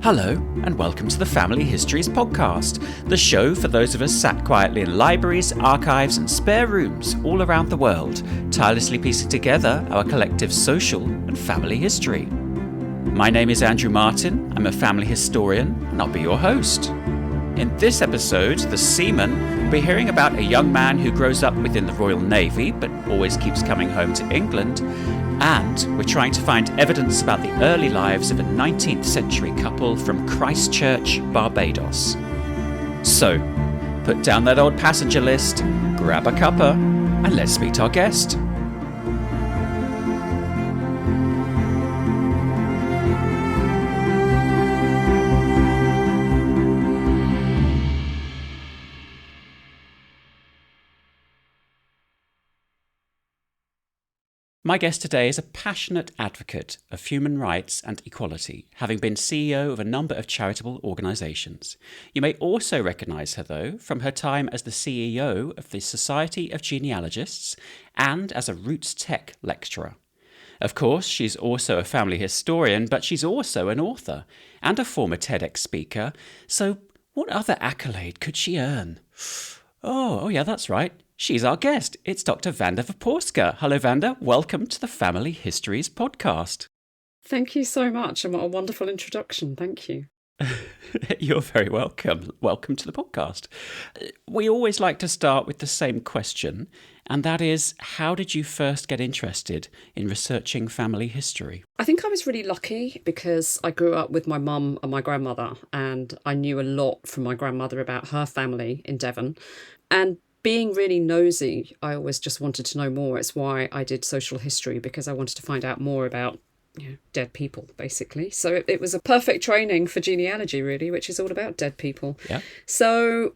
Hello, and welcome to the Family Histories podcast, the show for those of us sat quietly in libraries, archives, and spare rooms all around the world, tirelessly piecing together our collective social and family history. My name is Andrew Martin, I'm a family historian, and I'll be your host. In this episode, the Seaman, we'll be hearing about a young man who grows up within the Royal Navy, but always keeps coming home to England. And we're trying to find evidence about the early lives of a 19th century couple from Christchurch, Barbados. So, put down that old passenger list, grab a cuppa, and let's meet our guest. My guest today is a passionate advocate of human rights and equality, having been CEO of a number of charitable organisations. You may also recognise her, though, from her time as the CEO of the Society of Genealogists and as a Roots Tech lecturer. Of course, she's also a family historian, but she's also an author and a former TEDx speaker. So what other accolade could she earn? Oh yeah, that's right. She's our guest. It's Dr. Wanda Wyporska. Hello, Wanda. Welcome to the Family Histories podcast. Thank you so much, and what a wonderful introduction. Thank you. You're very welcome. Welcome to the podcast. We always like to start with the same question, and that is, how did you first get interested in researching family history? I think I was really lucky because I grew up with my mum and my grandmother, and I knew a lot from my grandmother about her family in Devon. And being really nosy, I always just wanted to know more. It's why I did social history, because I wanted to find out more about dead people, basically. So it was a perfect training for genealogy, really, which is all about dead people. Yeah. So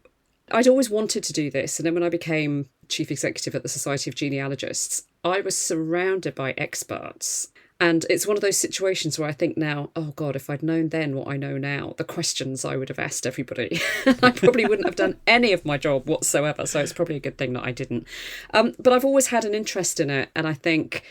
I'd always wanted to do this. And then when I became chief executive at the Society of Genealogists, I was surrounded by experts. And it's one of those situations where I think now, oh God, if I'd known then what I know now, the questions I would have asked everybody, I probably wouldn't have done any of my job whatsoever. So it's probably a good thing that I didn't. But I've always had an interest in it. And I think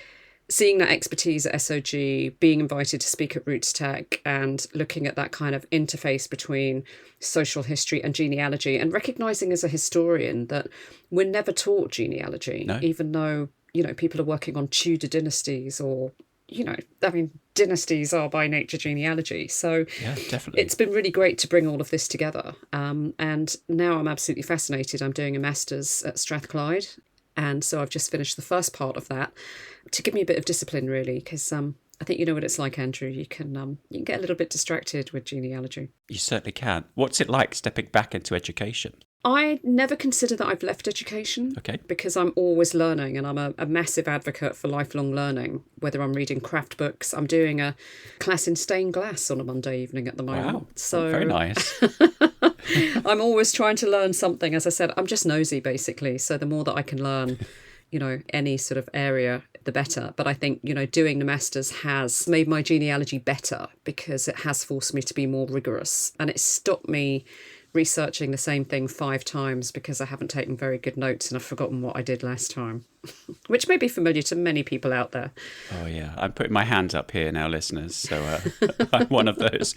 seeing that expertise at SOG, being invited to speak at Roots Tech and looking at that kind of interface between social history and genealogy, and recognising as a historian that we're never taught genealogy, even though, people are working on Tudor dynasties or dynasties are by nature genealogy. So yeah, definitely. It's been really great to bring all of this together. And now I'm absolutely fascinated. I'm doing a master's at Strathclyde. And so I've just finished the first part of that to give me a bit of discipline, really, because I think you know what it's like, Andrew. You can get a little bit distracted with genealogy. You certainly can. What's it like stepping back into education? I never consider that I've left education, because I'm always learning, and I'm a massive advocate for lifelong learning, whether I'm reading craft books. I'm doing a class in stained glass on a Monday evening at the moment. Wow, so very nice. I'm always trying to learn something. As I said, I'm just nosy, basically. So the more that I can learn, any sort of area, the better. But I think, doing the masters has made my genealogy better because it has forced me to be more rigorous, and it stopped me researching the same thing 5 times because I haven't taken very good notes and I've forgotten what I did last time, which may be familiar to many people out there. Oh yeah, I'm putting my hands up here now, listeners, so I'm one of those.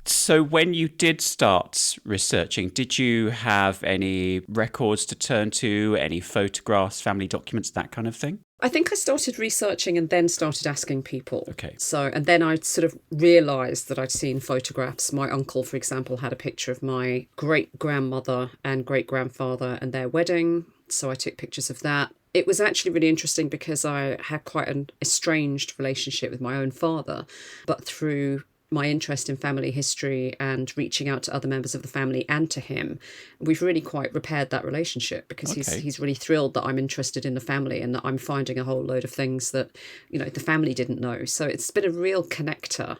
So when you did start researching, did you have any records to turn to, any photographs, family documents, that kind of thing? I think I started researching and then started asking people. Okay. And then I sort of realised that I'd seen photographs. My uncle, for example, had a picture of my great-grandmother and great-grandfather and their wedding. So I took pictures of that. It was actually really interesting because I had quite an estranged relationship with my own father, but through my interest in family history and reaching out to other members of the family and to him, we've really quite repaired that relationship because he's really thrilled that I'm interested in the family and that I'm finding a whole load of things that, the family didn't know. So it's been a real connector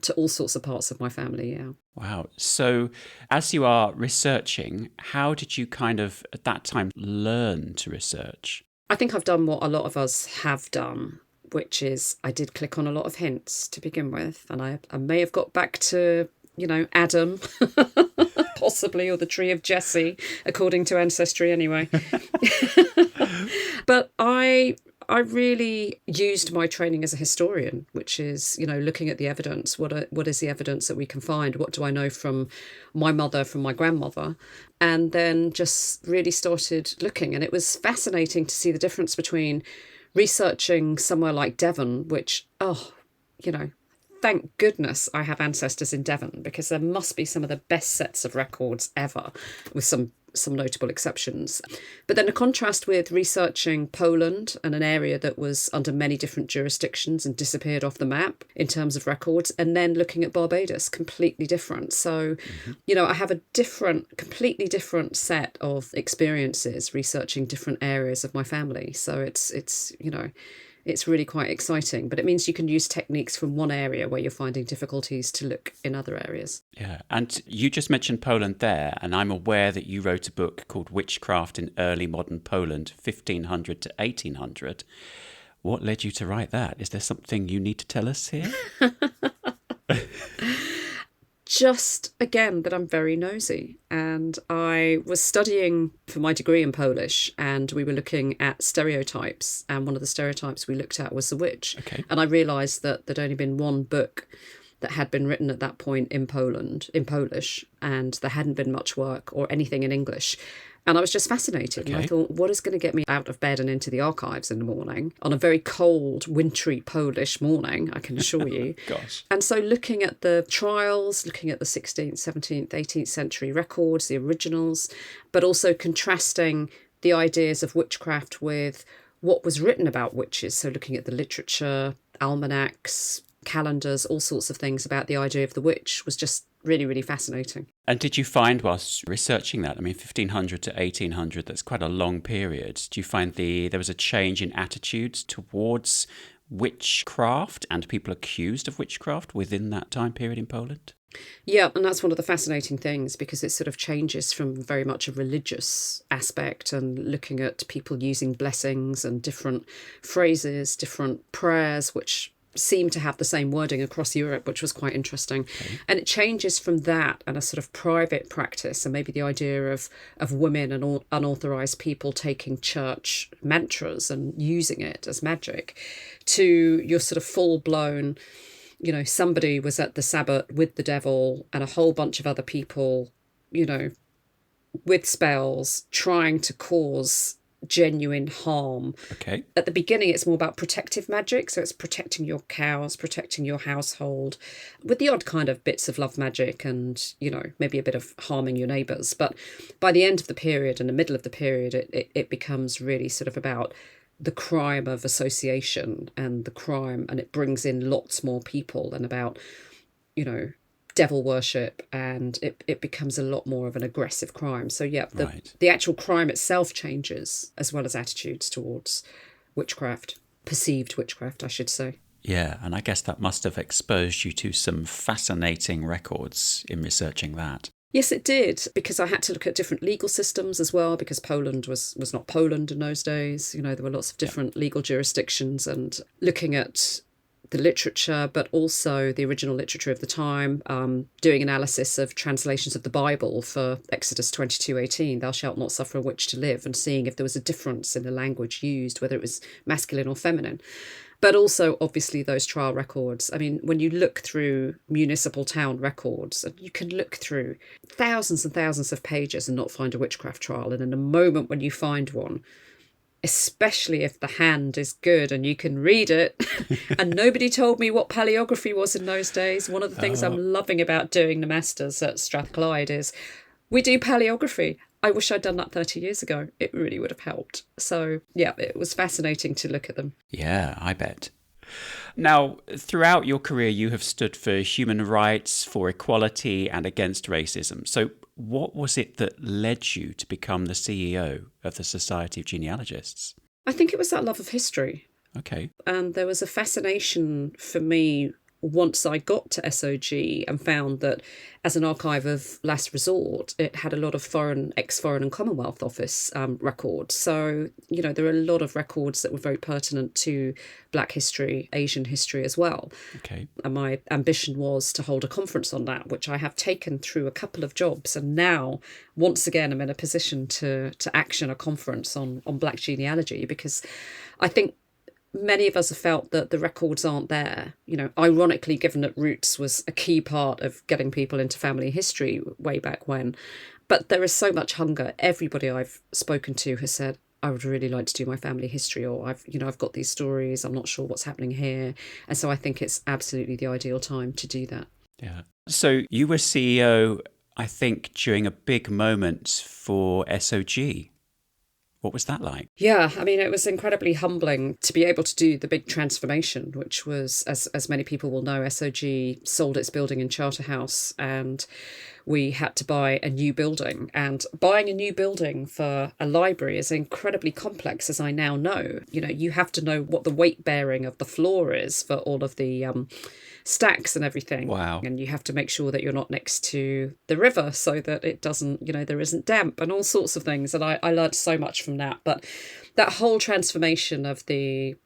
to all sorts of parts of my family, yeah. Wow. So as you are researching, how did you kind of, at that time, learn to research? I think I've done what a lot of us have done, which is I did click on a lot of hints to begin with. And I may have got back to, Adam, possibly, or the tree of Jesse, according to Ancestry anyway. But I I really used my training as a historian, which is, looking at the evidence. What is the evidence that we can find? What do I know from my mother, from my grandmother? And then just really started looking. And it was fascinating to see the difference between researching somewhere like Devon, which, thank goodness I have ancestors in Devon, because there must be some of the best sets of records ever, with some notable exceptions. But then a contrast with researching Poland, and an area that was under many different jurisdictions and disappeared off the map in terms of records, and then looking at Barbados, completely different. So, I have a completely different set of experiences researching different areas of my family. So it's really quite exciting, but it means you can use techniques from one area where you're finding difficulties to look in other areas. Yeah, and you just mentioned Poland there, and I'm aware that you wrote a book called Witchcraft in Early Modern Poland, 1500 to 1800. What led you to write that? Is there something you need to tell us here? Just, again, that I'm very nosy. And I was studying for my degree in Polish, and we were looking at stereotypes. And one of the stereotypes we looked at was the witch. Okay. And I realised that there'd only been one book that had been written at that point in Poland, in Polish, and there hadn't been much work or anything in English. And I was just fascinated. Okay. And I thought, what is going to get me out of bed and into the archives in the morning on a very cold, wintry Polish morning, I can assure you. Gosh. And so looking at the trials, looking at the 16th, 17th, 18th century records, the originals, but also contrasting the ideas of witchcraft with what was written about witches. So looking at the literature, almanacs, calendars, all sorts of things about the idea of the witch was just really, really fascinating. And did you find, whilst researching that, 1500 to 1800, that's quite a long period, do you find there was a change in attitudes towards witchcraft and people accused of witchcraft within that time period in Poland? Yeah, and that's one of the fascinating things, because it sort of changes from very much a religious aspect and looking at people using blessings and different phrases, different prayers, which seem to have the same wording across Europe, which was quite interesting. Okay. And it changes from that and a sort of private practice, and maybe the idea of women and unauthorized people taking church mantras and using it as magic, to your sort of full-blown, somebody was at the Sabbath with the devil and a whole bunch of other people, with spells, trying to cause genuine harm. Okay. At the beginning, it's more about protective magic. So it's protecting your cows, protecting your household, with the odd kind of bits of love magic and, maybe a bit of harming your neighbours. But by the end of the period and the middle of the period, it becomes really sort of about the crime of association and it brings in lots more people, and about, devil worship, and it becomes a lot more of an aggressive crime. So yeah, the actual crime itself changes, as well as attitudes towards witchcraft, perceived witchcraft, I should say. Yeah, and I guess that must have exposed you to some fascinating records in researching that. Yes, it did, because I had to look at different legal systems as well, because Poland was not Poland in those days. There were lots of different legal jurisdictions, and looking at the literature, but also the original literature of the time, doing analysis of translations of the Bible for Exodus 22:18, thou shalt not suffer a witch to live, and seeing if there was a difference in the language used, whether it was masculine or feminine. But also, obviously, those trial records. When you look through municipal town records, you can look through thousands and thousands of pages and not find a witchcraft trial. And in a moment when you find one, especially if the hand is good and you can read it, and nobody told me what paleography was in those days. One of the things I'm loving about doing the Masters at Strathclyde is we do paleography. I wish I'd done that 30 years ago. It really would have helped. So, yeah, it was fascinating to look at them. Yeah, I bet. Now, throughout your career, you have stood for human rights, for equality, and against racism. So what was it that led you to become the CEO of the Society of Genealogists? I think it was that love of history. Okay. And there was a fascination for me once I got to SOG and found that as an archive of last resort, it had a lot of foreign, ex-foreign and Commonwealth Office records. So, there are a lot of records that were very pertinent to Black history, Asian history as well. Okay. And my ambition was to hold a conference on that, which I have taken through a couple of jobs. And now, once again, I'm in a position to action a conference on Black genealogy, because I think many of us have felt that the records aren't there. You know, ironically, given that roots was a key part of getting people into family history way back when. But there is so much hunger. Everybody I've spoken to has said, I would really like to do my family history, or I've got these stories, I'm not sure what's happening here. And so I think it's absolutely the ideal time to do that. Yeah. So you were CEO, I think, during a big moment for SOG. What was that like? Yeah, I mean, it was incredibly humbling to be able to do the big transformation, which was, as many people will know, SOG sold its building in Charterhouse and we had to buy a new building. And buying a new building for a library is incredibly complex, as I now know. You know, you have to know what the weight bearing of the floor is for all of the stacks and everything. Wow. And you have to make sure that you're not next to the river so that it doesn't, there isn't damp and all sorts of things. And I learned so much from that. But that whole transformation of the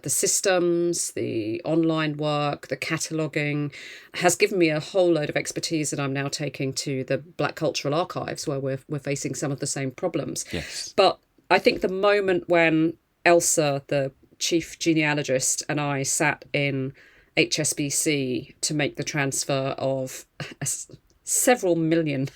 systems, the online work, the cataloguing has given me a whole load of expertise that I'm now taking to the Black Cultural Archives, where we're facing some of the same problems. Yes. But I think the moment when Elsa, the chief genealogist, and I sat in HSBC to make the transfer of several £million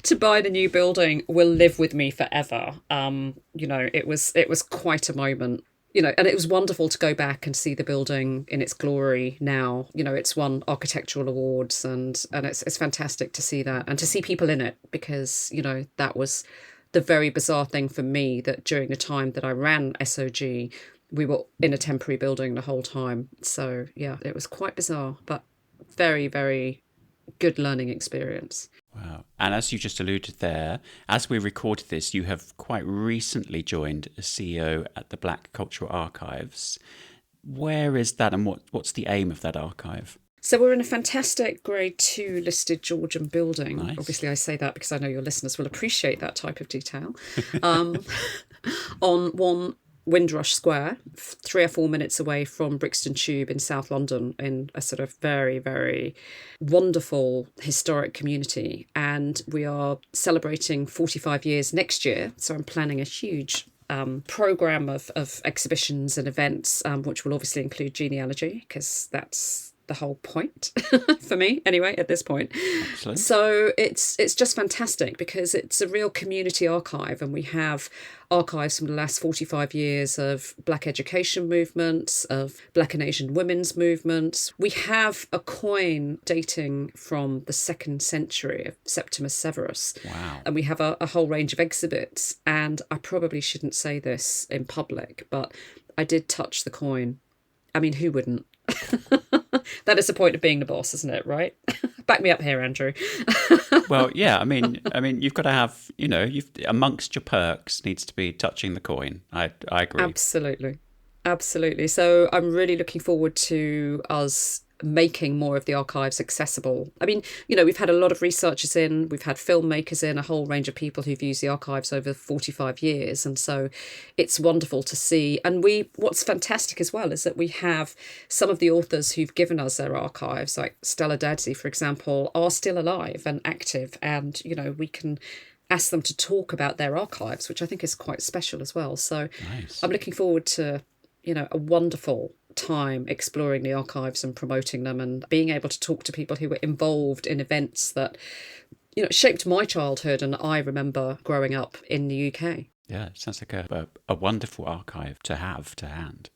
to buy the new building will live with me forever. It was quite a moment. And it was wonderful to go back and see the building in its glory now. It's won architectural awards and it's fantastic to see that and to see people in it, because, that was the very bizarre thing for me, that during the time that I ran SOG, we were in a temporary building the whole time. So, yeah, it was quite bizarre, but very, very good learning experience. Wow. And as you just alluded there, as we recorded this, you have quite recently joined as CEO at the Black Cultural Archives. Where is that and what's the aim of that archive? So we're in a fantastic Grade 2 listed Georgian building. Nice. Obviously, I say that because I know your listeners will appreciate that type of detail. On one Windrush Square, 3 or 4 minutes away from Brixton Tube in South London, in a sort of very, very wonderful historic community. And we are celebrating 45 years next year. So I'm planning a huge programme of exhibitions and events, which will obviously include genealogy, because that's the whole point for me anyway at this point. Excellent. So it's just fantastic because it's a real community archive, and we have archives from the last 45 years of Black education movements, of Black and Asian women's movements. We have a coin dating from the 2nd century of Septimus Severus. Wow. And we have a whole range of exhibits, and I probably shouldn't say this in public, but I did touch the coin. I mean, who wouldn't? That is the point of being the boss, isn't it? Right? Back me up here, Andrew. Well, yeah. I mean, you've got to have, you've amongst your perks needs to be touching the coin. I agree. Absolutely. So I'm really looking forward to us making more of the archives accessible. I mean, we've had a lot of researchers in, we've had filmmakers in, a whole range of people who've used the archives over 45 years. And so it's wonderful to see. And what's fantastic as well is that we have some of the authors who've given us their archives, like Stella Dadsey, for example, are still alive and active. And, we can ask them to talk about their archives, which I think is quite special as well. So nice. I'm looking forward to, a wonderful time exploring the archives and promoting them and being able to talk to people who were involved in events that shaped my childhood and I remember growing up in the UK. Yeah, it sounds like a wonderful archive to have to hand.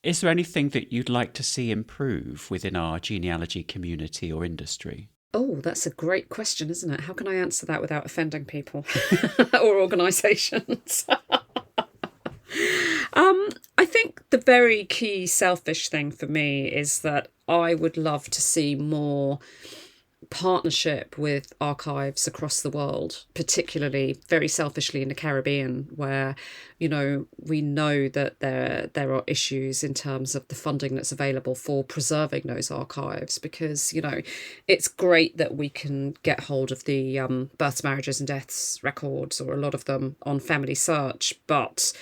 Is there anything that you'd like to see improve within our genealogy community or industry? Oh, that's a great question, isn't it? How can I answer that without offending people or organisations? I think the very key selfish thing for me is that I would love to see more partnership with archives across the world, particularly very selfishly in the Caribbean, where, we know that there are issues in terms of the funding that's available for preserving those archives, because, it's great that we can get hold of the births, marriages and deaths records, or a lot of them on Family Search, but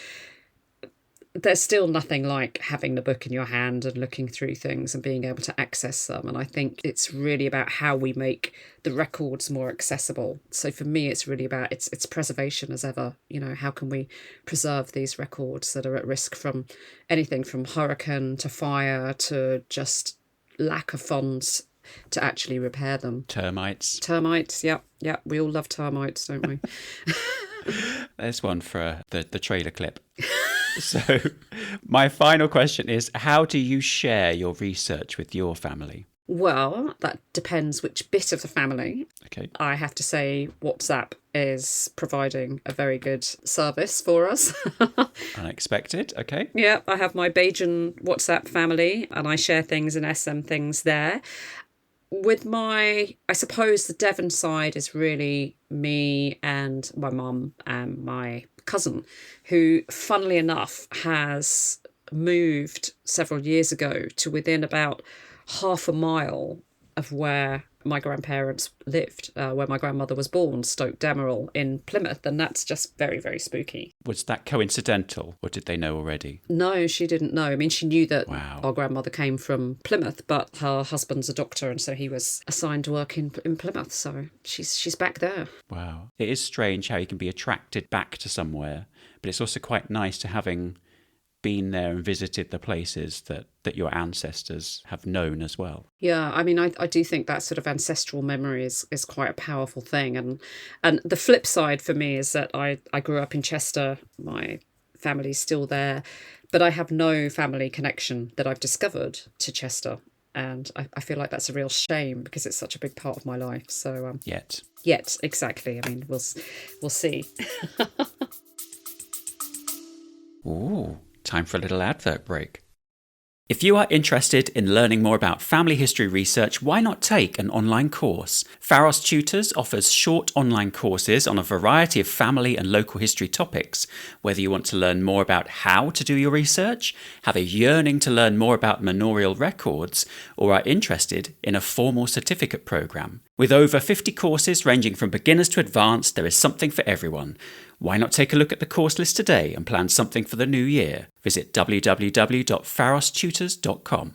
there's still nothing like having the book in your hand and looking through things and being able to access them. And I think it's really about how we make the records more accessible. So for me, it's really about its preservation as ever. You know, how can we preserve these records that are at risk from anything from hurricane to fire to just lack of funds to actually repair them. Termites, yeah. We all love termites, don't we? There's one for the trailer clip. So my final question is, how do you share your research with your family? Well, that depends which bit of the family. Okay. I have to say WhatsApp is providing a very good service for us. Unexpected, okay. Yeah, I have my Bajan WhatsApp family and I share things and SM things there. With I suppose the Devon side is really me and my mum and my cousin, who, funnily enough, has moved several years ago to within about half a mile of where my grandparents lived, where my grandmother was born, Stoke Demerall in Plymouth, and that's just very, very spooky. Was that coincidental, or did they know already? No, she didn't know. I mean, she knew that Wow. Our grandmother came from Plymouth, but her husband's a doctor, and so he was assigned to work in Plymouth, so she's back there. Wow. It is strange how you can be attracted back to somewhere, but it's also quite nice to having been there and visited the places that your ancestors have known as well. Yeah, I mean, I do think that sort of ancestral memory is quite a powerful thing. And the flip side for me is that I grew up in Chester. My family's still there, but I have no family connection that I've discovered to Chester. And I feel like that's a real shame because it's such a big part of my life. So Yet, exactly. I mean, we'll see. Ooh. Time for a little advert break. If you are interested in learning more about family history research, why not take an online course? Pharos Tutors offers short online courses on a variety of family and local history topics. Whether you want to learn more about how to do your research, have a yearning to learn more about manorial records, or are interested in a formal certificate programme. With over 50 courses ranging from beginners to advanced, there is something for everyone. Why not take a look at the course list today and plan something for the new year? Visit www.pharostutors.com.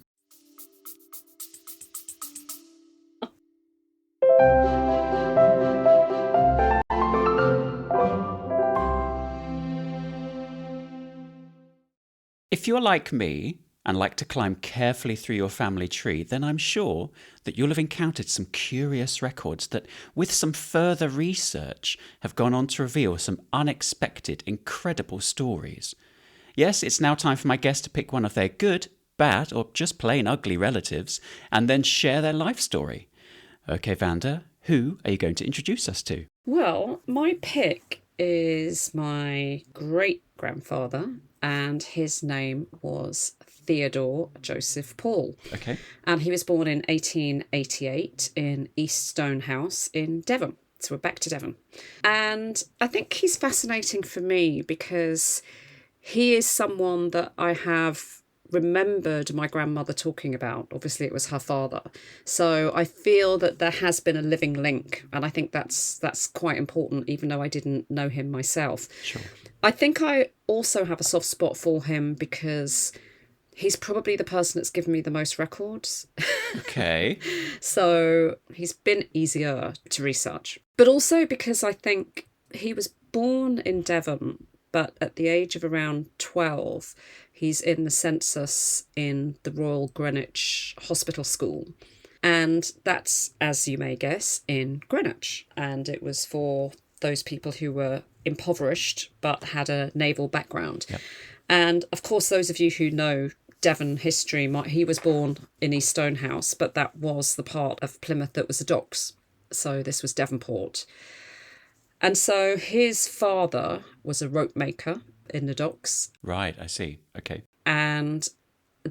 If you're like me and like to climb carefully through your family tree, then I'm sure that you'll have encountered some curious records that, with some further research, have gone on to reveal some unexpected, incredible stories. Yes, it's now time for my guests to pick one of their good, bad, or just plain ugly relatives and then share their life story. Okay, Wanda, who are you going to introduce us to? Well, my pick is my great-grandfather, and his name was Theodore Joseph Paul. Okay. And he was born in 1888 in East Stonehouse in Devon. So we're back to Devon. And I think he's fascinating for me because he is someone that I have remembered my grandmother talking about. Obviously, it was her father. So I feel that there has been a living link. And I think that's quite important, even though I didn't know him myself. Sure. I think I also have a soft spot for him because he's probably the person that's given me the most records. Okay. So he's been easier to research. But also because I think he was born in Devon, but at the age of around 12, he's in the census in the Royal Greenwich Hospital School. And that's, as you may guess, in Greenwich. And it was for those people who were impoverished but had a naval background. Yep. And of course, those of you who know Devon history, he was born in East Stonehouse, but that was the part of Plymouth that was the docks. So this was Devonport. And so his father was a rope maker in the docks. Right, I see. Okay. And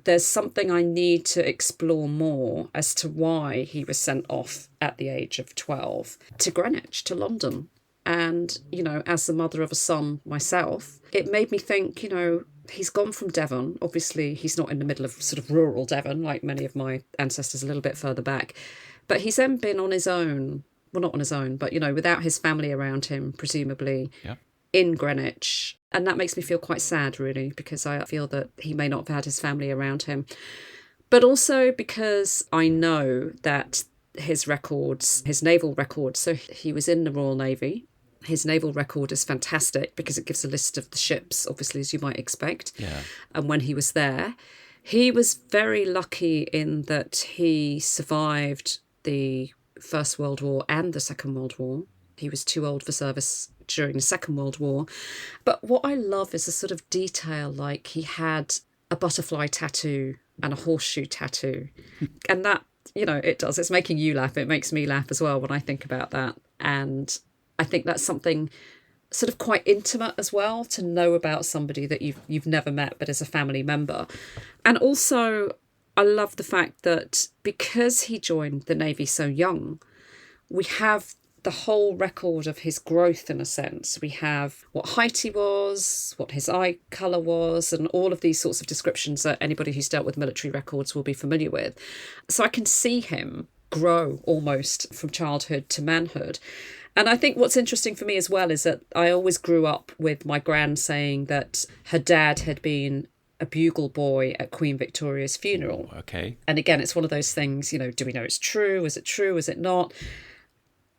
there's something I need to explore more as to why he was sent off at the age of 12 to Greenwich, to London. And, you know, as the mother of a son myself, it made me think, you know, he's gone from Devon. Obviously, he's not in the middle of sort of rural Devon, like many of my ancestors a little bit further back. But he's then been on his own. Well, not on his own, but, you know, without his family around him, presumably, Yep. in Greenwich. And that makes me feel quite sad, really, because I feel that he may not have had his family around him. But also because I know that his records, his naval records, so he was in the Royal Navy. His naval record is fantastic because it gives a list of the ships, obviously, as you might expect. Yeah. And when he was there, he was very lucky in that he survived the First World War and the Second World War. He was too old for service during the Second World War. But what I love is the sort of detail, like he had a butterfly tattoo and a horseshoe tattoo. And that, it does. It's making you laugh. It makes me laugh as well when I think about that. And I think that's something sort of quite intimate as well, to know about somebody that you've never met but as a family member. And also, I love the fact that because he joined the Navy so young, we have the whole record of his growth in a sense. We have what height he was, what his eye colour was, and all of these sorts of descriptions that anybody who's dealt with military records will be familiar with. So I can see him grow almost from childhood to manhood. And I think what's interesting for me as well is that I always grew up with my gran saying that her dad had been a bugle boy at Queen Victoria's funeral. Okay. And again, it's one of those things, do we know it's true? Is it true? Is it not?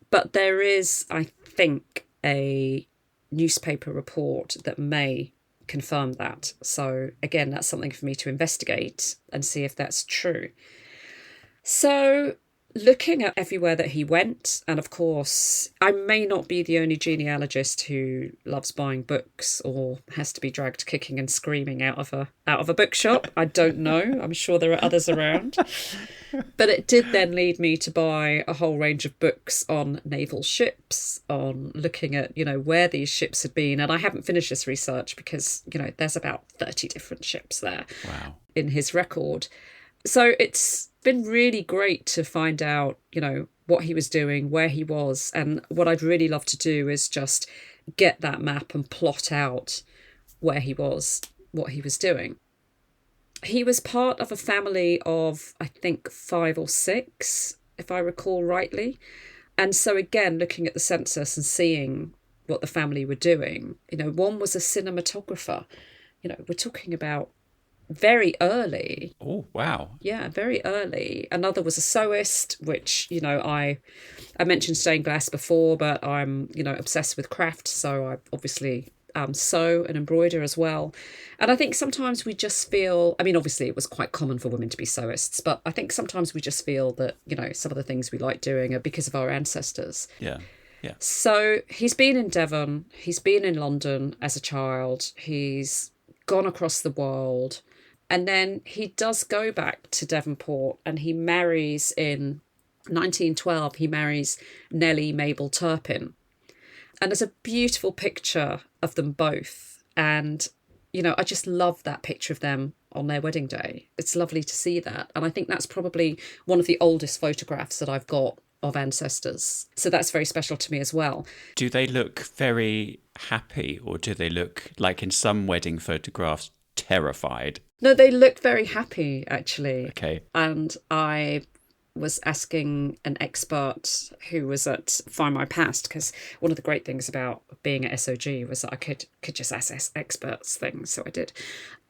But there is, I think, a newspaper report that may confirm that. So again, that's something for me to investigate and see if that's true. So looking at everywhere that he went, and of course, I may not be the only genealogist who loves buying books or has to be dragged kicking and screaming out of a bookshop. I don't know. I'm sure there are others around. But it did then lead me to buy a whole range of books on naval ships, on looking at, where these ships had been. And I haven't finished this research because, there's about 30 different ships there. Wow. In his record. So it's been really great to find out, what he was doing, where he was. And what I'd really love to do is just get that map and plot out where he was, what he was doing. He was part of a family of, I think, 5 or 6, if I recall rightly. And so again, looking at the census and seeing what the family were doing, one was a cinematographer. We're talking about very early. Oh, wow. Yeah, very early. Another was a sewist, which, I mentioned stained glass before, but I'm, obsessed with craft. So I obviously sew and embroider as well. And I think sometimes we just feel, obviously it was quite common for women to be sewists, but I think sometimes we just feel that, some of the things we like doing are because of our ancestors. Yeah. Yeah. So he's been in Devon, he's been in London as a child, he's gone across the world. And then he does go back to Devonport and he marries in 1912, he marries Nellie Mabel Turpin. And there's a beautiful picture of them both. And, I just love that picture of them on their wedding day. It's lovely to see that. And I think that's probably one of the oldest photographs that I've got of ancestors. So that's very special to me as well. Do they look very happy, or do they look, like in some wedding photographs, terrified? No, they looked very happy, actually. Okay. And I was asking an expert who was at Find My Past, because one of the great things about being at SOG was that I could just ask experts things, so I did.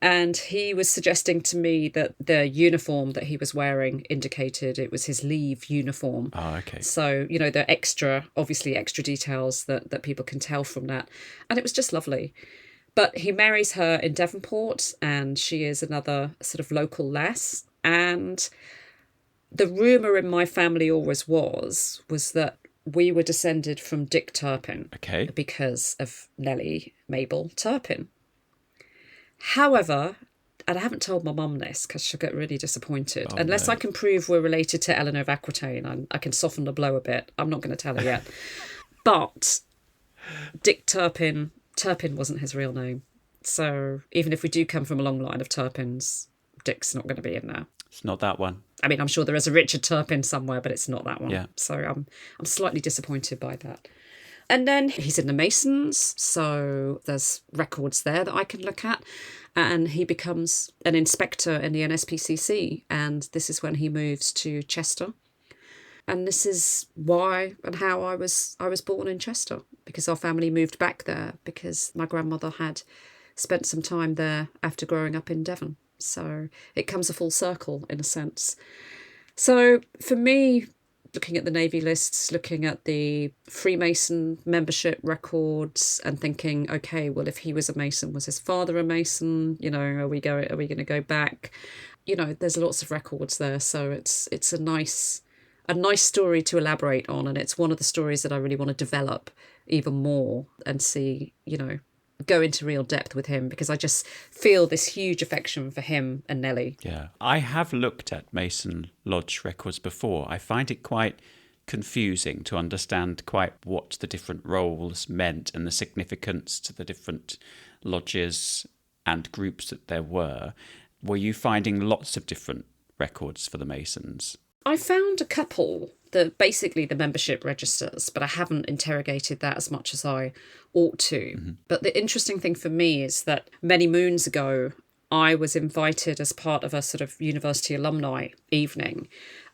And he was suggesting to me that the uniform that he was wearing indicated it was his leave uniform. Oh, okay. So, there are obviously extra details that people can tell from that. And it was just lovely. But he marries her in Devonport, and she is another sort of local lass. And the rumour in my family always was that we were descended from Dick Turpin. Okay. Because of Nellie Mabel Turpin. However, and I haven't told my mum this because she'll get really disappointed. Unless I can prove we're related to Eleanor of Aquitaine, I can soften the blow a bit. I'm not going to tell her yet. But Dick Turpin wasn't his real name. So even if we do come from a long line of Turpins, Dick's not going to be in there. It's not that one. I'm sure there is a Richard Turpin somewhere, but it's not that one. Yeah. So I'm slightly disappointed by that. And then he's in the Masons, so there's records there that I can look at. And he becomes an inspector in the NSPCC, and this is when he moves to Chester. And this is why and how I was born in Chester, because our family moved back there because my grandmother had spent some time there after growing up in Devon. So it comes a full circle in a sense. So for me, looking at the Navy lists, looking at the Freemason membership records and thinking, okay, well, if he was a Mason, was his father a Mason? You know, are we going to go back? You know, there's lots of records there. So it's a nice story to elaborate on. And it's one of the stories that I really want to develop even more and see, you know, go into real depth with him, because I just feel this huge affection for him and Nellie. Yeah, I have looked at Mason Lodge records before. I find it quite confusing to understand quite what the different roles meant and the significance to the different lodges and groups that there were. Were you finding lots of different records for the Masons? I found a couple, basically the membership registers, but I haven't interrogated that as much as I ought to. Mm-hmm. But the interesting thing for me is that many moons ago, I was invited as part of a sort of university alumni evening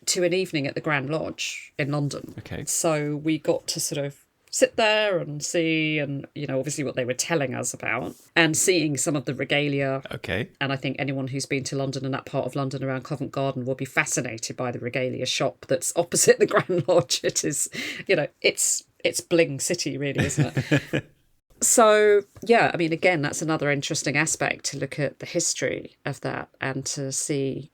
to an evening at the Grand Lodge in London. Okay. So we got to sort of sit there and see, and, you know, obviously what they were telling us about, and seeing some of the regalia. Okay. And I think anyone who's been to London and that part of London around Covent Garden will be fascinated by the regalia shop that's opposite the Grand Lodge. It is, you know, it's bling city, really, isn't it? So, yeah, I mean, again, that's another interesting aspect to look at the history of that and to see,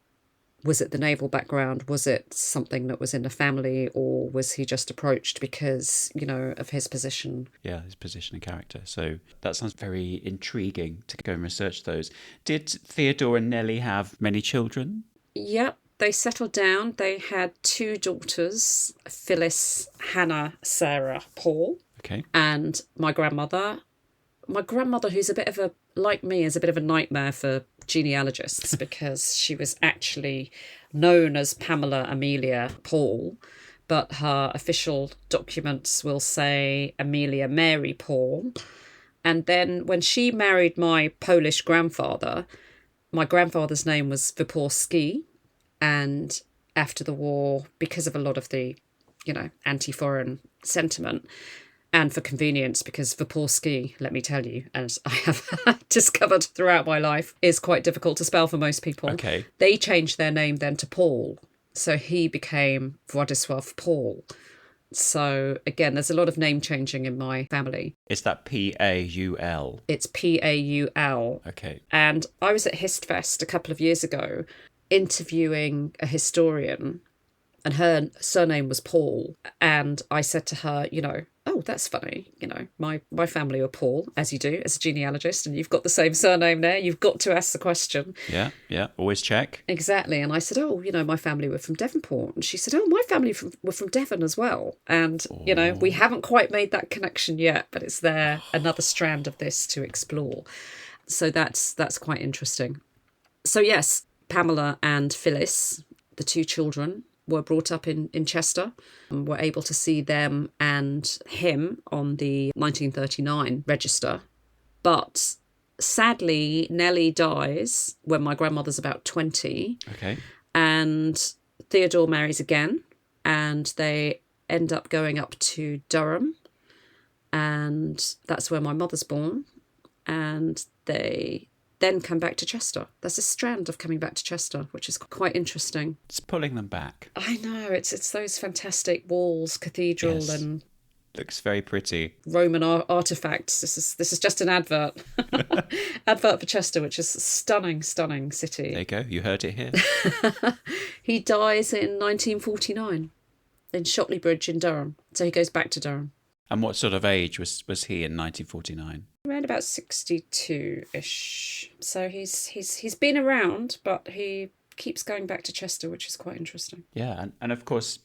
was it the naval background? Was it something that was in the family, or was he just approached because, you know, of his position? Yeah, his position and character. So that sounds very intriguing to go and research those. Did Theodore and Nellie have many children? Yep, they settled down. They had 2 daughters, Phyllis, Hannah, Sarah, Paul. Okay. And my grandmother, who's a bit of a, like me, is a bit of a nightmare for genealogists because she was actually known as Pamela Amelia Paul, but her official documents will say Amelia Mary Paul. And then when she married my Polish grandfather, my grandfather's name was Wyporski, and after the war, because of a lot of the, you know, anti-foreign sentiment, and for convenience, because Wyporski, let me tell you, as I have discovered throughout my life, is quite difficult to spell for most people. Okay. They changed their name then to Paul. So he became Władysław Paul. So again, there's a lot of name changing in my family. Is that Paul? It's Paul. Okay. And I was at HistFest a couple of years ago interviewing a historian, and her surname was Paul. And I said to her, you know, oh, that's funny. You know, my family were Paul, as you do as a genealogist, and you've got the same surname there. You've got to ask the question. Yeah. Always check. Exactly. And I said, oh, you know, my family were from Devonport. And she said, oh, my family were from Devon as well. And, you know, we haven't quite made that connection yet, but it's there, another strand of this to explore. So that's quite interesting. So yes, Pamela and Phyllis, the 2 children, were brought up in Chester, and were able to see them and him on the 1939 register. But sadly, Nellie dies when my grandmother's about 20. Okay. And Theodore marries again, and they end up going up to Durham. And that's where my mother's born. And they then come back to Chester. There's a strand of coming back to Chester, which is quite interesting. It's pulling them back. I know, it's those fantastic walls, cathedral, yes. And looks very pretty. Roman artifacts. This is just an advert. Advert for Chester, which is a stunning city. There you go. You heard it here. He dies in 1949 in Shotley Bridge in Durham. So he goes back to Durham. And what sort of age was he in 1949? Around about 62-ish. So he's been around, but he keeps going back to Chester, which is quite interesting. Yeah, and of course,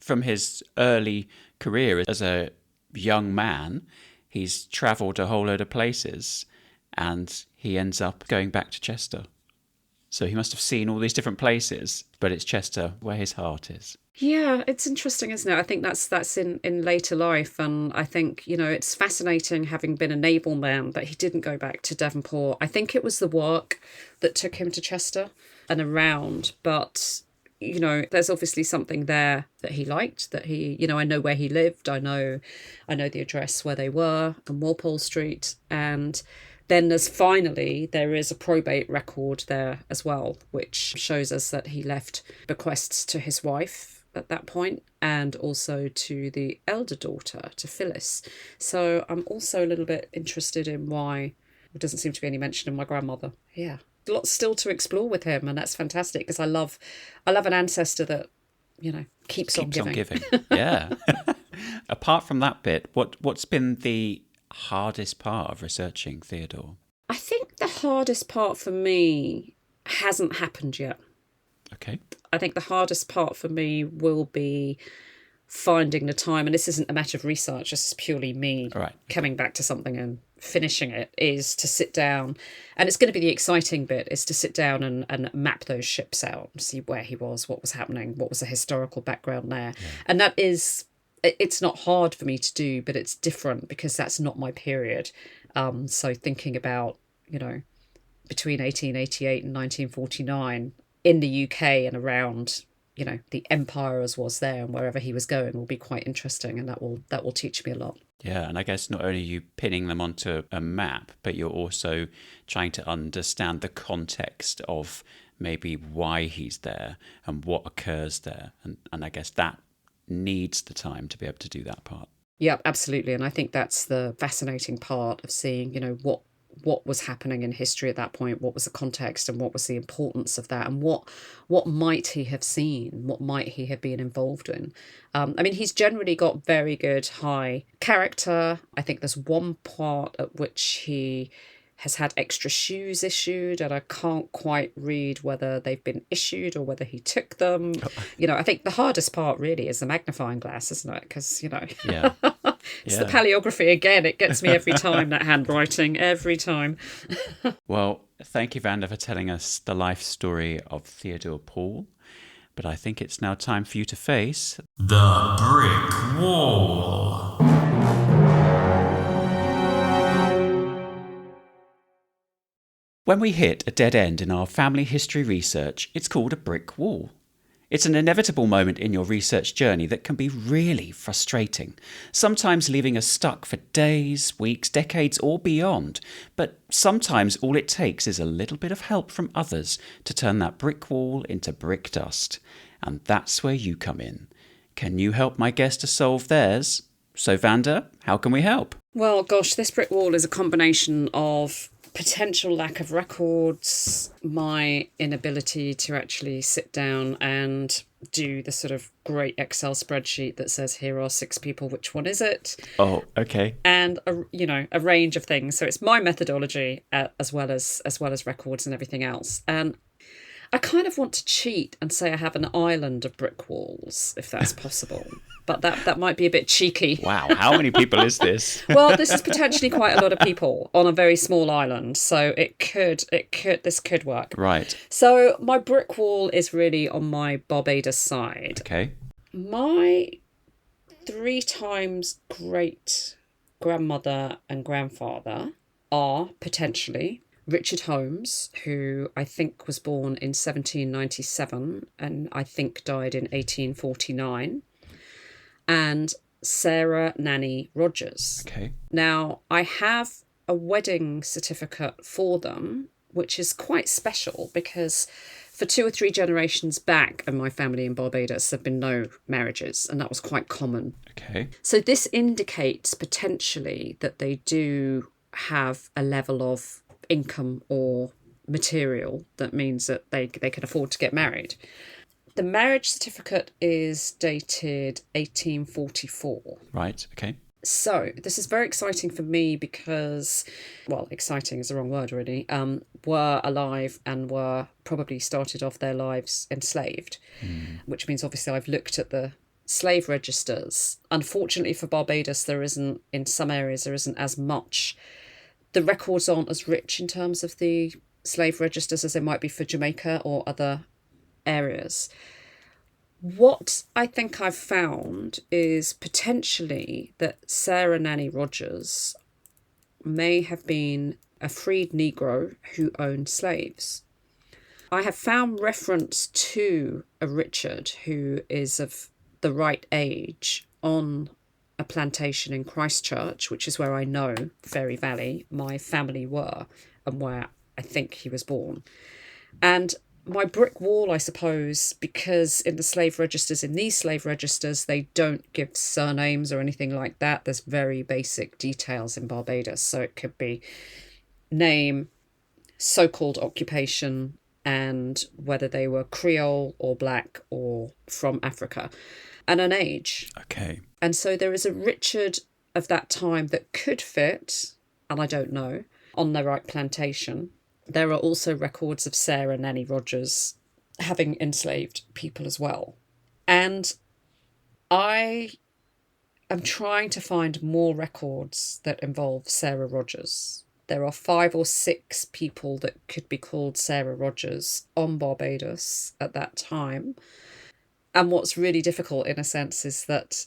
from his early career as a young man, he's travelled a whole load of places, and he ends up going back to Chester. So he must have seen all these different places, but it's Chester where his heart is. Yeah, it's interesting, isn't it? I think that's in later life. And I think, you know, it's fascinating having been a naval man that he didn't go back to Devonport. I think it was the work that took him to Chester and around. But there's obviously something there that he liked, that he, I know where he lived. I know the address where they were on Walpole Street. And then there is a probate record there as well, which shows us that he left bequests to his wife at that point, and also to the elder daughter, to Phyllis. So I'm also a little bit interested in why there doesn't seem to be any mention of my grandmother. Yeah. Lots still to explore with him, and that's fantastic, because I love an ancestor that, keeps on giving. Yeah. Apart from that bit, what's been the hardest part of researching Theodore? I think the hardest part for me hasn't happened yet. Okay. I think the hardest part for me will be finding the time, and this isn't a matter of research, this is purely me coming back to something and finishing it, is to sit down, and it's going to be the exciting bit, is to sit down and map those ships out and see where he was, what was happening, what was the historical background there. Yeah. And that is, it's not hard for me to do, but it's different because that's not my period. So thinking about, between 1888 and 1949 in the UK and around, the empire as was there and wherever he was going will be quite interesting, and that will teach me a lot. Yeah, and I guess not only are you pinning them onto a map, but you're also trying to understand the context of maybe why he's there and what occurs there. And I guess that needs the time to be able to do that part. Yeah, absolutely. And I think that's the fascinating part of seeing, what was happening in history at that point, what was the context and what was the importance of that, and what might he have seen, what might he have been involved in. He's generally got very good high character. I think there's one part at which he has had extra shoes issued, and I can't quite read whether they've been issued or whether he took them. I think the hardest part really is the magnifying glass, isn't it? Because, Yeah. It's the paleography again. It gets me every time, that handwriting, every time. Well, thank you, Wanda, for telling us the life story of Theodore Paul. But I think it's now time for you to face the brick wall. When we hit a dead end in our family history research, it's called a brick wall. It's an inevitable moment in your research journey that can be really frustrating, sometimes leaving us stuck for days, weeks, decades, or beyond. But sometimes all it takes is a little bit of help from others to turn that brick wall into brick dust. And that's where you come in. Can you help my guest to solve theirs? So, Wanda, how can we help? Well, gosh, this brick wall is a combination of potential lack of records, my inability to actually sit down and do the sort of great Excel spreadsheet that says here are 6 people, which one is it? Oh, okay. And a range of things. So it's my methodology as well as records and everything else. And I kind of want to cheat and say I have an island of brick walls, if that's possible. But that might be a bit cheeky. Wow, how many people is this? Well, this is potentially quite a lot of people on a very small island, so this could work. Right. So my brick wall is really on my Barbados side. Okay. My 3 times great grandmother and grandfather are potentially Richard Holmes, who I think was born in 1797 and I think died in 1849. And Sarah Nanny Rogers. Okay. Now, I have a wedding certificate for them, which is quite special because for 2 or 3 generations back in my family in Barbados, there have been no marriages, and that was quite common. Okay. So this indicates potentially that they do have a level of income or material that means that they can afford to get married. The marriage certificate is dated 1844. Right, okay. So this is very exciting for me because, well, exciting is the wrong word really, were alive and were probably started off their lives enslaved, which means obviously I've looked at the slave registers. Unfortunately for Barbados, in some areas there isn't as much. The records aren't as rich in terms of the slave registers as they might be for Jamaica or other areas. What I think I've found is potentially that Sarah Nanny Rogers may have been a freed Negro who owned slaves. I have found reference to a Richard who is of the right age on a plantation in Christchurch, which is where I know, Fairy Valley, my family were, and where I think he was born. And my brick wall, I suppose, because in these slave registers, they don't give surnames or anything like that. There's very basic details in Barbados. So it could be name, so-called occupation, and whether they were Creole or black or from Africa, and an age. Okay. And so there is a Richard of that time that could fit, and I don't know, on the right plantation. There are also records of Sarah Nanny Rogers having enslaved people as well. And I am trying to find more records that involve Sarah Rogers. There are 5 or 6 people that could be called Sarah Rogers on Barbados at that time. And what's really difficult, in a sense, is that,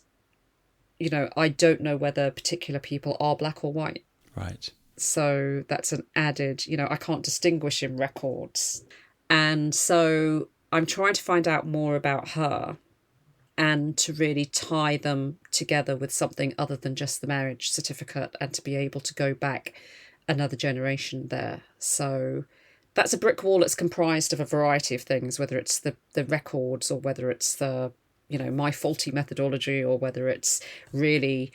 you know, I don't know whether particular people are black or white. Right. So that's an added, you know, I can't distinguish in records. And so I'm trying to find out more about her and to really tie them together with something other than just the marriage certificate and to be able to go back another generation there. So that's a brick wall that's comprised of a variety of things, whether it's the records or whether it's the, you know, my faulty methodology, or whether it's really,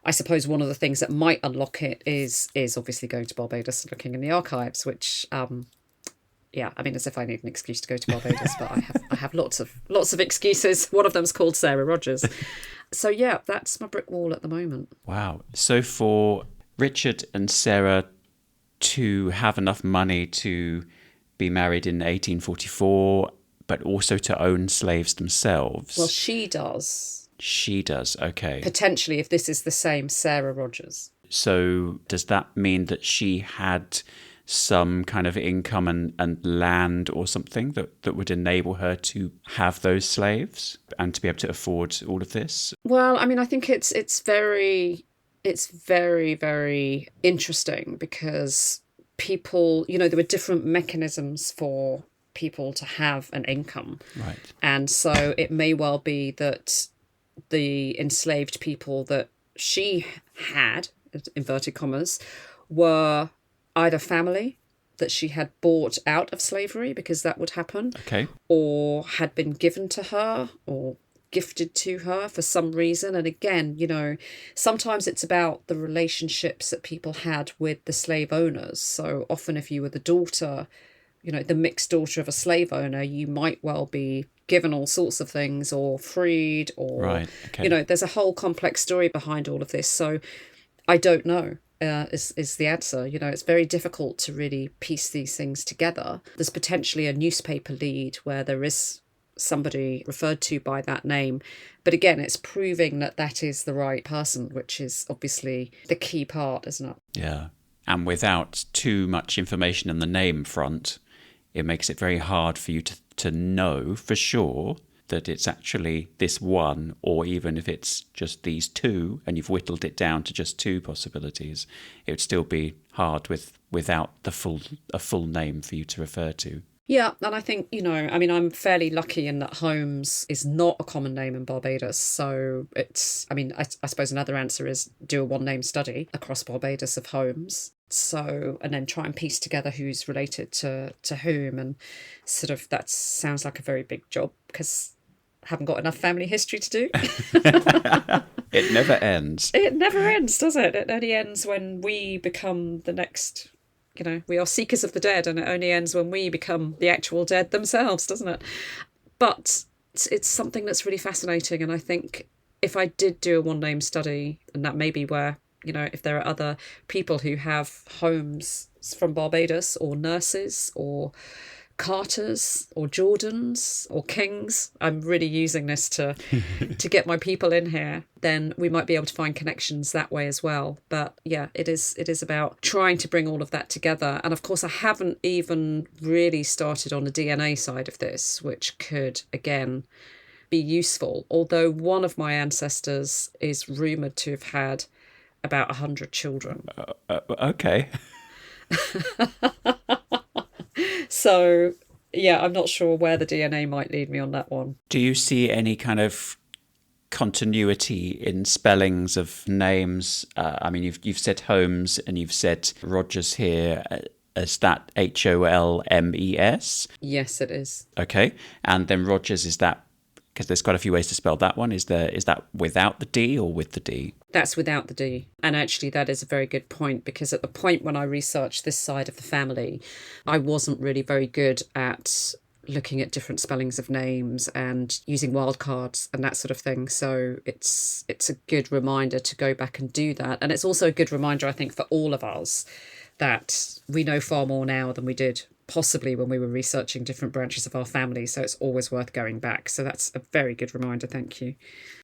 I suppose one of the things that might unlock it is obviously going to Barbados and looking in the archives, which, yeah, I mean, as if I need an excuse to go to Barbados, but I have lots of excuses. One of them's called Sarah Rogers. So yeah, that's my brick wall at the moment. Wow. So for Richard and Sarah to have enough money to be married in 1844, but also to own slaves themselves. Well, she does. She does, okay. Potentially, if this is the same Sarah Rogers. So does that mean that she had some kind of income and land or something that would enable her to have those slaves and to be able to afford all of this? Well, I mean, I think it's very, very interesting because people, you know, there were different mechanisms for people to have an income. Right. And so it may well be that the enslaved people that she had, inverted commas, were either family that she had bought out of slavery, because that would happen, okay, or had been given to her or gifted to her for some reason. And again, you know, sometimes it's about the relationships that people had with the slave owners. So often if you were the daughter, you know, the mixed daughter of a slave owner, you might well be given all sorts of things or freed or, right, okay, you know, there's a whole complex story behind all of this. So I don't know. Is the answer. You know, it's very difficult to really piece these things together. There's potentially a newspaper lead where there is somebody referred to by that name. But again, it's proving that that is the right person, which is obviously the key part, isn't it? Yeah. And without too much information on the name front, it makes it very hard for you to know for sure that it's actually this one, or even if it's just these two and you've whittled it down to just 2 possibilities, it would still be hard without a full name for you to refer to. Yeah, and I think, you know, I mean, I'm fairly lucky in that Holmes is not a common name in Barbados. So it's, I mean, I suppose another answer is do a 1-name study across Barbados of Holmes. So, and then try and piece together who's related to whom. And sort of that sounds like a very big job because I haven't got enough family history to do. It never ends. It never ends, does it? It only ends when we become the next, you know, we are seekers of the dead, and it only ends when we become the actual dead themselves, doesn't it? But it's something that's really fascinating. And I think if I did do a 1-name study, and that may be where, you know, if there are other people who have homes from Barbados, or nurses, or Carters, or Jordans, or Kings, I'm really using this to get my people in here, then we might be able to find connections that way as well. But yeah, it is about trying to bring all of that together. And of course, I haven't even really started on the DNA side of this, which could, again, be useful. Although one of my ancestors is rumoured to have had about 100 children. Okay. So, Yeah, I'm not sure where the DNA might lead me on that one. Do you see any kind of continuity in spellings of names? I mean, you've said Holmes and you've said Rogers here. Is that Holmes? Yes, it is. Okay. And then Rogers, is that, because there's quite a few ways to spell that one, is that without the D or with the D? That's without the D. And actually, that is a very good point, because at the point when I researched this side of the family, I wasn't really very good at looking at different spellings of names and using wildcards and that sort of thing. So it's a good reminder to go back and do that. And it's also a good reminder, I think, for all of us that we know far more now than we did possibly when we were researching different branches of our family. So it's always worth going back. So that's a very good reminder. Thank you.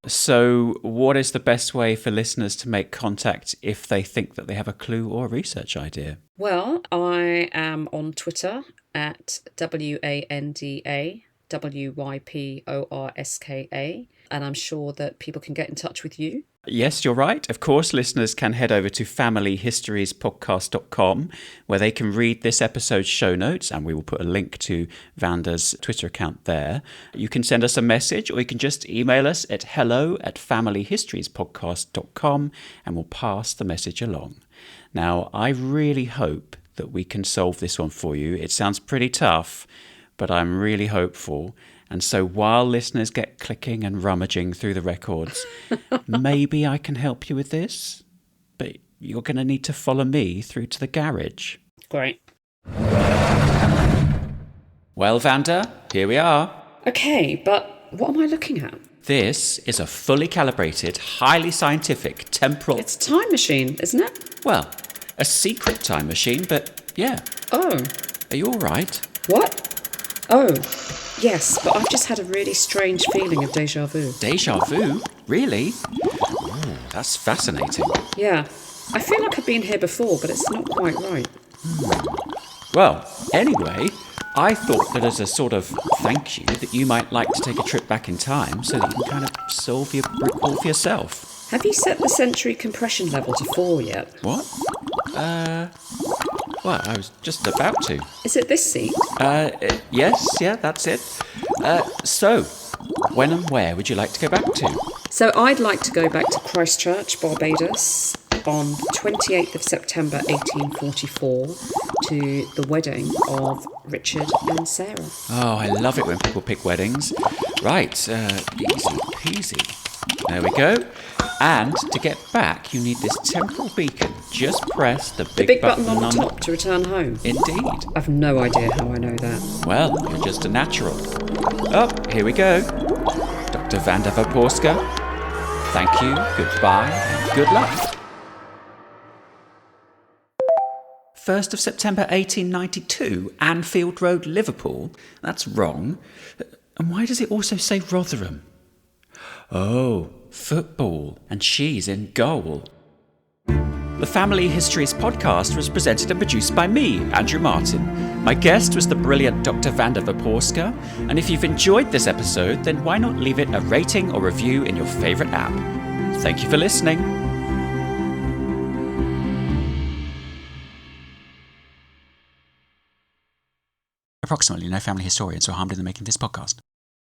So what is the best way for listeners to make contact if they think that they have a clue or a research idea? Well, I am on Twitter at WandaWyporska, and I'm sure that people can get in touch with you. Yes, you're right. Of course, listeners can head over to familyhistoriespodcast.com, where they can read this episode's show notes, and we will put a link to Vanda's Twitter account there. You can send us a message, or you can just email us at hello@familyhistoriespodcast.com, and we'll pass the message along. Now, I really hope that we can solve this one for you. It sounds pretty tough, but I'm really hopeful. And so while listeners get clicking and rummaging through the records, maybe I can help you with this. But you're going to need to follow me through to the garage. Great. Well, Wanda, here we are. Okay, but what am I looking at? This is a fully calibrated, highly scientific temporal... It's a time machine, isn't it? Well, a secret time machine, but yeah. Oh. Are you all right? What? Oh, yes, but I've just had a really strange feeling of déjà vu. Déjà vu? Really? Oh, that's fascinating. Yeah, I feel like I've been here before, but it's not quite right. Well, anyway, I thought that as a sort of thank you, that you might like to take a trip back in time so that you can kind of solve your brick wall for yourself. Have you set the sensory compression level to 4 yet? What? Well, I was just about to. Is it this seat? Yes, yeah, that's it. So, when and where would you like to go back to? So I'd like to go back to Christchurch, Barbados, on 28th of September 1844 to the wedding of Richard and Sarah. Oh, I love it when people pick weddings. Right, easy peasy. There we go. And to get back, you need this temporal beacon. Just press the big button on the top to return home. Indeed. I've no idea how I know that. Well, you're just a natural. Oh, here we go. Dr. Wanda Wyporska, thank you, goodbye, and good luck. 1st of September 1892, Anfield Road, Liverpool. That's wrong. And why does it also say Rotherham? Oh, football, and she's in goal. The Family Histories podcast was presented and produced by me, Andrew Martin. My guest was the brilliant Dr. Wanda Wyporska, and if you've enjoyed this episode, then why not leave it a rating or review in your favourite app? Thank you for listening. Approximately no family historians were harmed in the making of this podcast.